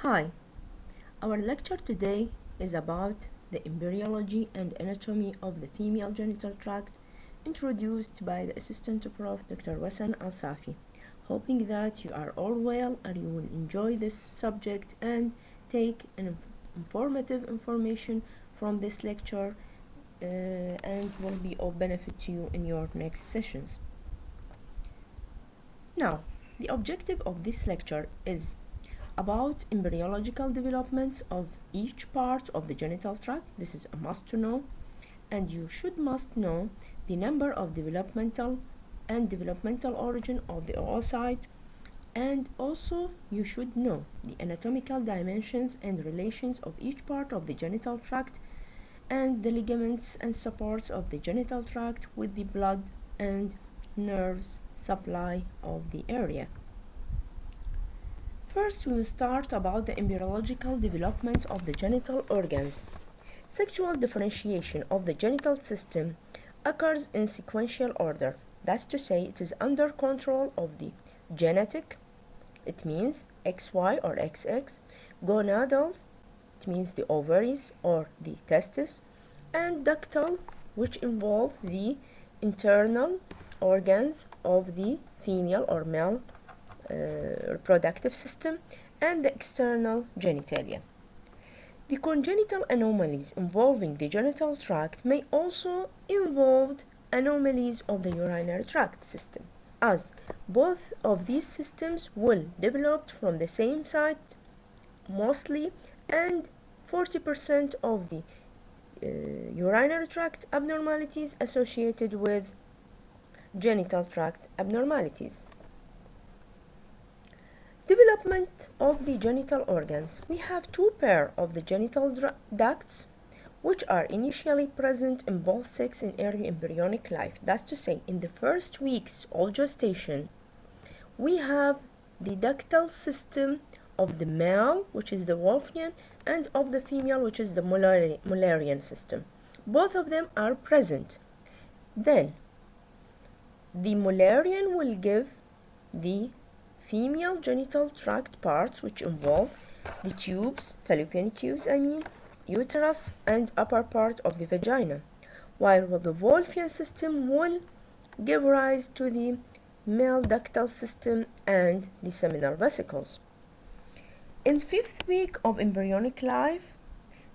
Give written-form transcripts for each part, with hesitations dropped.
Hi, our lecture today is about the embryology and anatomy of the female genital tract, introduced by the Assistant Prof. Dr. Wasan Alsafi. Hoping that you are all well and you will enjoy this subject and take an informative information from this lecture and will be of benefit to you in your next sessions. Now, the objective of this lecture is about embryological developments of each part of the genital tract. This is a must to know, and you must know the number of developmental origin of the oocyte, and also you should know the anatomical dimensions and relations of each part of the genital tract and the ligaments and supports of the genital tract with the blood and nerves supply of the area. First, we will start about the embryological development of the genital organs. Sexual differentiation of the genital system occurs in sequential order. That's to say, it is under control of the genetic, it means XY or XX, gonadal, it means the ovaries or the testis, and ductal, which involve the internal organs of the female or male reproductive system, and the external genitalia. The congenital anomalies involving the genital tract may also involve anomalies of the urinary tract system, as both of these systems will develop from the same site mostly, and 40% of the urinary tract abnormalities associated with genital tract abnormalities. Development of the genital organs. We have two pairs of the genital ducts which are initially present in both sex in early embryonic life. That's to say, in the first weeks of gestation, we have the ductal system of the male, which is the Wolffian, and of the female, which is the mullarian system. Both of them are present. Then, the mullarian will give the female genital tract parts, which involve the tubes, fallopian tubes, uterus, and upper part of the vagina, while the Wolffian system will give rise to the male ductal system and the seminal vesicles. In fifth week of embryonic life,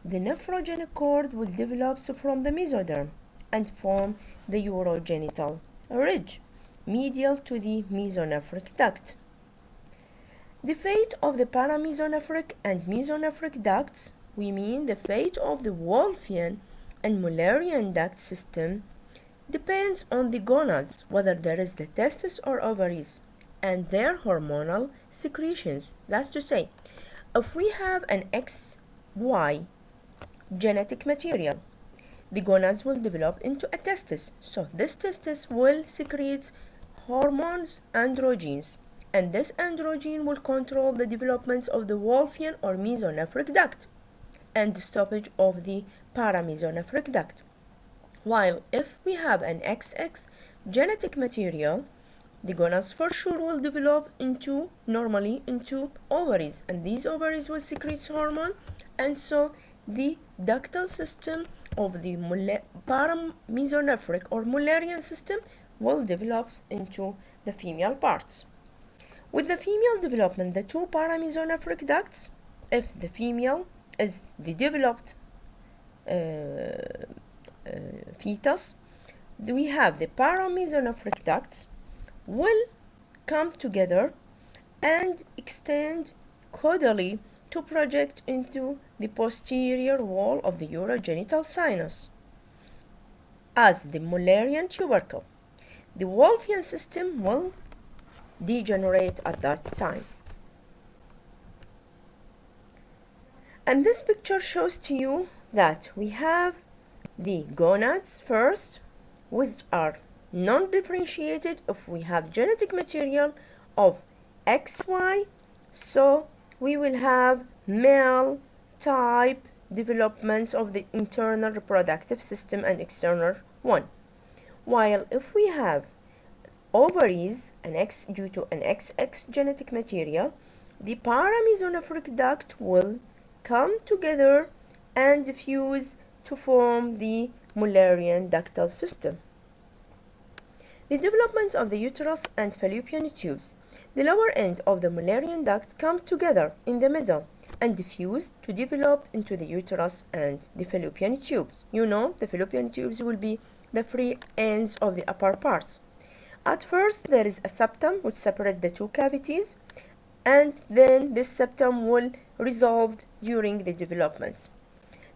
the nephrogenic cord will develop from the mesoderm and form the urogenital ridge, medial to the mesonephric duct. The fate of the paramesonephric and mesonephric ducts, we mean the fate of the Wolffian and mullarian duct system, depends on the gonads, whether there is the testis or ovaries, and their hormonal secretions. That's to say, if we have an XY genetic material, the gonads will develop into a testis. So this testis will secrete hormones, androgens, and this androgen will control the developments of the Wolffian or mesonephric duct and the stoppage of the paramesonephric duct. While if we have an XX genetic material, the gonads for sure will develop normally into ovaries, and these ovaries will secrete hormone, and so the ductal system of the paramesonephric or mullarian system will develop into the female parts. With the female development, the two paramesonephric ducts, if the female is the developed fetus, we have the paramesonephric ducts will come together and extend caudally to project into the posterior wall of the urogenital sinus as the mullarian tubercle. The Wolffian system will degenerate at that time. And this picture shows to you that we have the gonads first, which are non-differentiated if we have genetic material of XY, so we will have male type developments of the internal reproductive system and external one. While if we have ovaries due to an XX genetic material, the paramesonephric duct will come together and fuse to form the mullarian ductal system. The developments of the uterus and fallopian tubes. The lower end of the mullarian duct comes together in the middle and diffuse to develop into the uterus and the fallopian tubes. You know, the fallopian tubes will be the free ends of the upper parts. At first, there is a septum which separates the two cavities, and then this septum will resolve during the developments.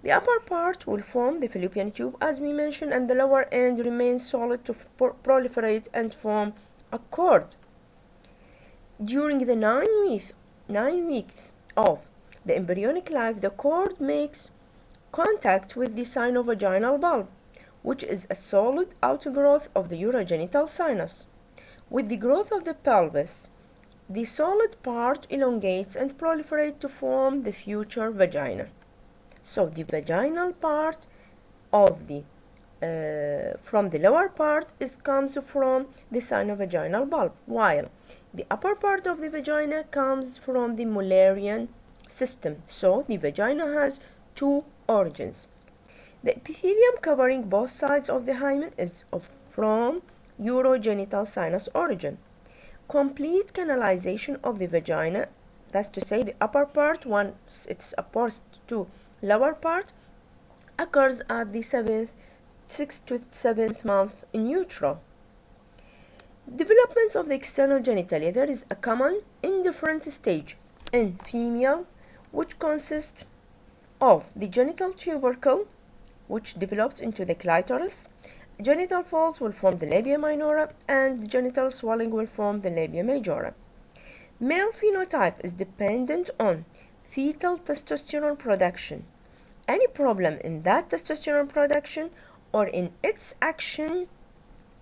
The upper part will form the fallopian tube as we mentioned, and the lower end remains solid to proliferate and form a cord. During the 9 weeks of the embryonic life, the cord makes contact with the sinovaginal bulb, which is a solid outgrowth of the urogenital sinus. With the growth of the pelvis, the solid part elongates and proliferates to form the future vagina. So the vaginal part of the from the lower part comes from the sinovaginal bulb, while the upper part of the vagina comes from the mullarian system. So the vagina has two origins. The epithelium covering both sides of the hymen is from urogenital sinus origin. Complete canalization of the vagina, that's to say the upper part once it's opposed to lower part, occurs at the 6th to 7th month in utero. Developments of the external genitalia. There is a common indifferent stage in female which consists of the genital tubercle, which develops into the clitoris. Genital folds will form the labia minora, and the genital swelling will form the labia majora. Male phenotype is dependent on fetal testosterone production. Any problem in that testosterone production or in its action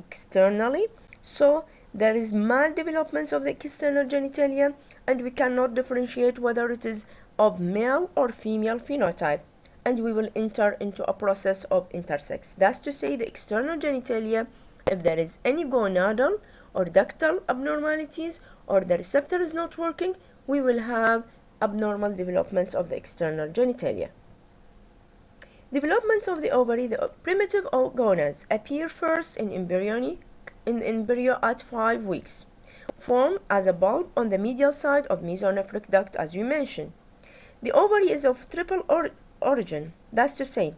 externally, so there is maldevelopments of the external genitalia, and we cannot differentiate whether it is of male or female phenotype, and we will enter into a process of intersex. That's to say the external genitalia, if there is any gonadal or ductal abnormalities or the receptor is not working, we will have abnormal developments of the external genitalia. Developments of the ovary. The primitive gonads appear first in embryo at 5 weeks. Form as a bulb on the medial side of mesonephric duct as we mentioned. The ovary is of triple origin. That's to say,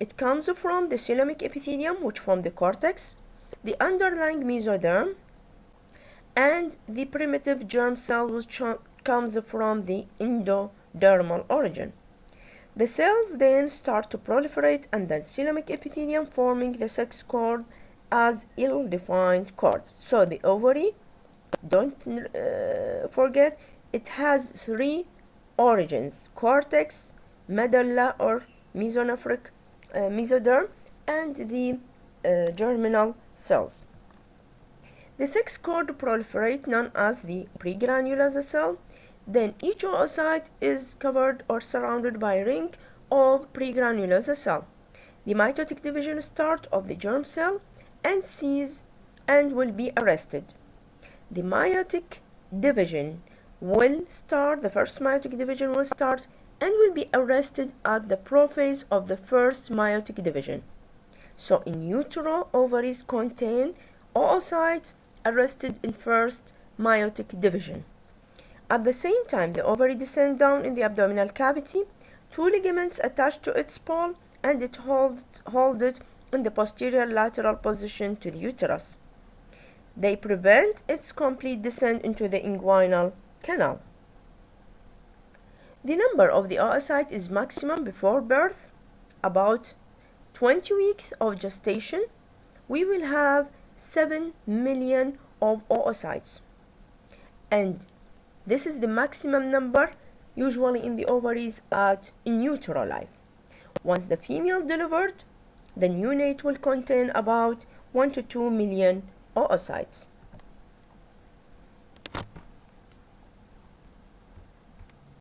it comes from the coelomic epithelium which form the cortex, the underlying mesoderm, and the primitive germ cell which comes from the endodermal origin. The cells then start to proliferate, and the coelomic epithelium forming the sex cord as ill-defined cords. So the ovary, don't forget, it has 3 origins: cortex, medulla or mesonephric mesoderm, and the germinal cells. The sex cord proliferate, known as the pregranulosa cell. Then each oocyte is covered or surrounded by a ring of pregranulosa cell. The mitotic division starts of the germ cell and cease and will be arrested. The meiotic division will start, the first meiotic division will start and will be arrested at the prophase of the first meiotic division. So in utero, ovaries contain oocytes arrested in first meiotic division. At the same time, the ovary descends down in the abdominal cavity. 2 ligaments attach to its pole, and it hold it in the posterior lateral position to the uterus. They prevent its complete descent into the inguinal canal. The number of the oocyte is maximum before birth. About 20 weeks of gestation, we will have 7 million of oocytes, and this is the maximum number usually in the ovaries in utero life. Once the female delivered, the neonate will contain about 1 to 2 million oocytes.